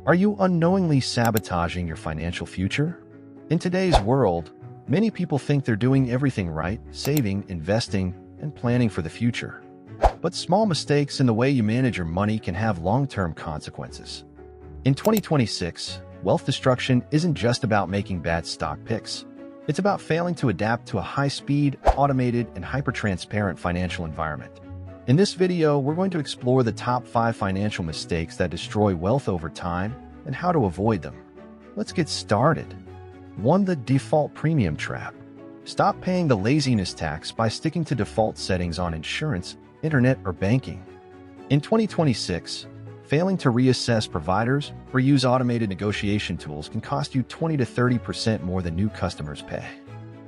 Are you unknowingly sabotaging your financial future? In today's world, many people think they're doing everything right, saving, investing, and planning for the future. But small mistakes in the way you manage your money can have long-term consequences. In 2026, wealth destruction isn't just about making bad stock picks. It's about failing to adapt to a high-speed, automated, and hyper-transparent financial environment. In this video, we're going to explore the top 5 financial mistakes that destroy wealth over time and how to avoid them. Let's get started. 1. The default premium trap. Stop paying the laziness tax by sticking to default settings on insurance, internet, or banking. In 2026, failing to reassess providers or use automated negotiation tools can cost you 20 to 30% more than new customers pay.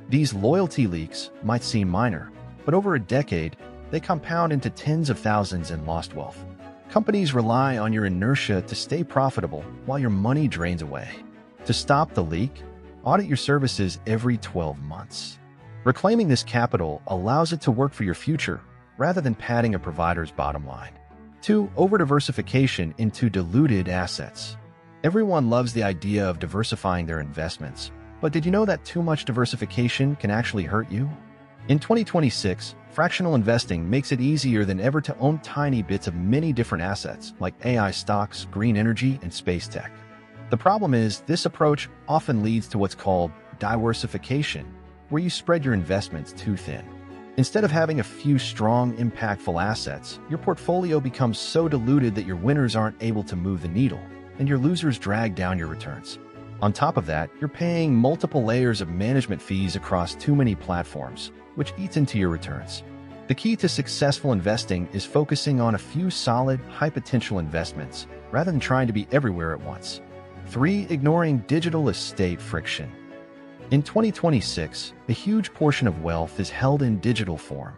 These loyalty leaks might seem minor, but over a decade, they compound into tens of thousands in lost wealth. Companies rely on your inertia to stay profitable while your money drains away. To stop the leak, audit your services every 12 months. Reclaiming this capital allows it to work for your future rather than padding a provider's bottom line. 2. Over-diversification into diluted assets. Everyone loves the idea of diversifying their investments, but did you know that too much diversification can actually hurt you? In 2026, fractional investing makes it easier than ever to own tiny bits of many different assets like AI stocks, green energy, and space tech. The problem is, this approach often leads to what's called diversification, where you spread your investments too thin. Instead of having a few strong, impactful assets, your portfolio becomes so diluted that your winners aren't able to move the needle, and your losers drag down your returns. On top of that, you're paying multiple layers of management fees across too many platforms, which eats into your returns. The key to successful investing is focusing on a few solid, high-potential investments, rather than trying to be everywhere at once. 3. Ignoring digital estate friction. In 2026, a huge portion of wealth is held in digital form.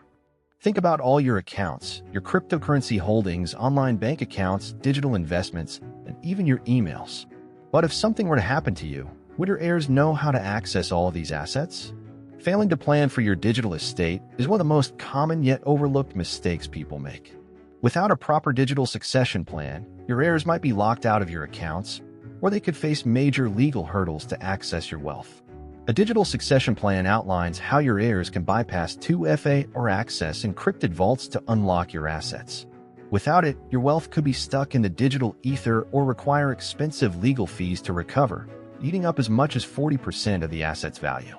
Think about all your accounts, your cryptocurrency holdings, online bank accounts, digital investments, and even your emails. But if something were to happen to you, would your heirs know how to access all of these assets? Failing to plan for your digital estate is one of the most common yet overlooked mistakes people make. Without a proper digital succession plan, your heirs might be locked out of your accounts, or they could face major legal hurdles to access your wealth. A digital succession plan outlines how your heirs can bypass 2FA or access encrypted vaults to unlock your assets. Without it, your wealth could be stuck in the digital ether or require expensive legal fees to recover, eating up as much as 40% of the asset's value.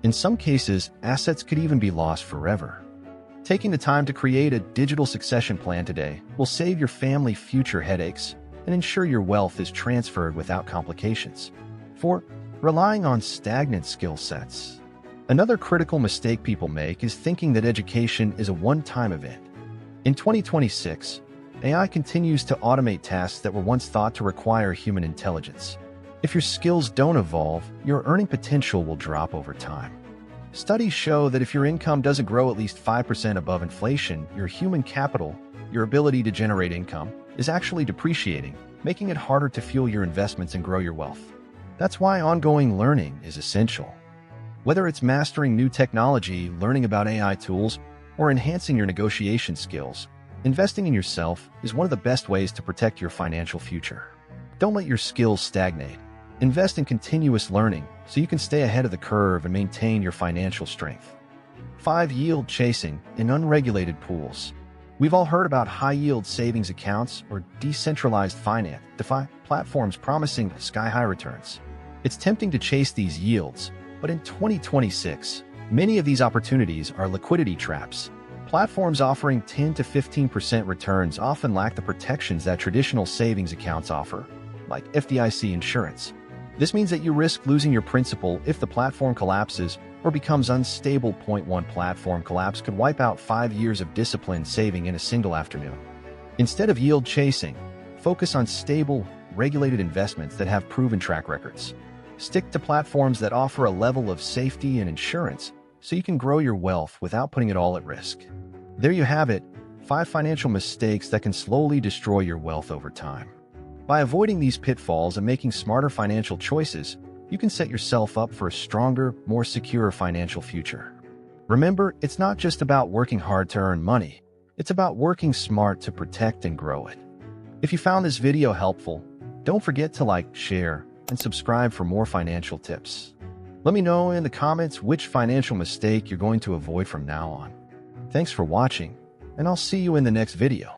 In some cases, assets could even be lost forever. Taking the time to create a digital succession plan today will save your family future headaches and ensure your wealth is transferred without complications. 4. Relying on stagnant skill sets. Another critical mistake people make is thinking that education is a one-time event. In 2026, AI continues to automate tasks that were once thought to require human intelligence. If your skills don't evolve, your earning potential will drop over time. Studies show that if your income doesn't grow at least 5% above inflation, your human capital, your ability to generate income, is actually depreciating, making it harder to fuel your investments and grow your wealth. That's why ongoing learning is essential. Whether it's mastering new technology, learning about AI tools, or enhancing your negotiation skills, investing in yourself is one of the best ways to protect your financial future. Don't let your skills stagnate. Invest in continuous learning so you can stay ahead of the curve and maintain your financial strength. 5. Yield chasing in unregulated pools. We've all heard about high-yield savings accounts or decentralized finance, DeFi platforms promising sky-high returns. It's tempting to chase these yields, but in 2026, many of these opportunities are liquidity traps. Platforms offering 10 to 15% returns often lack the protections that traditional savings accounts offer, like FDIC insurance. This means that you risk losing your principal if the platform collapses or becomes unstable. 1 platform collapse could wipe out 5 years of disciplined saving in a single afternoon. Instead of yield chasing, focus on stable, regulated investments that have proven track records. Stick to platforms that offer a level of safety and insurance so you can grow your wealth without putting it all at risk. There you have it, 5 financial mistakes that can slowly destroy your wealth over time. By avoiding these pitfalls and making smarter financial choices, you can set yourself up for a stronger, more secure financial future. Remember, it's not just about working hard to earn money. It's about working smart to protect and grow it. If you found this video helpful, Don't forget to like, share, and subscribe for more financial tips. Let me know in the comments which financial mistake you're going to avoid from now on. Thanks for watching, and I'll see you in the next video.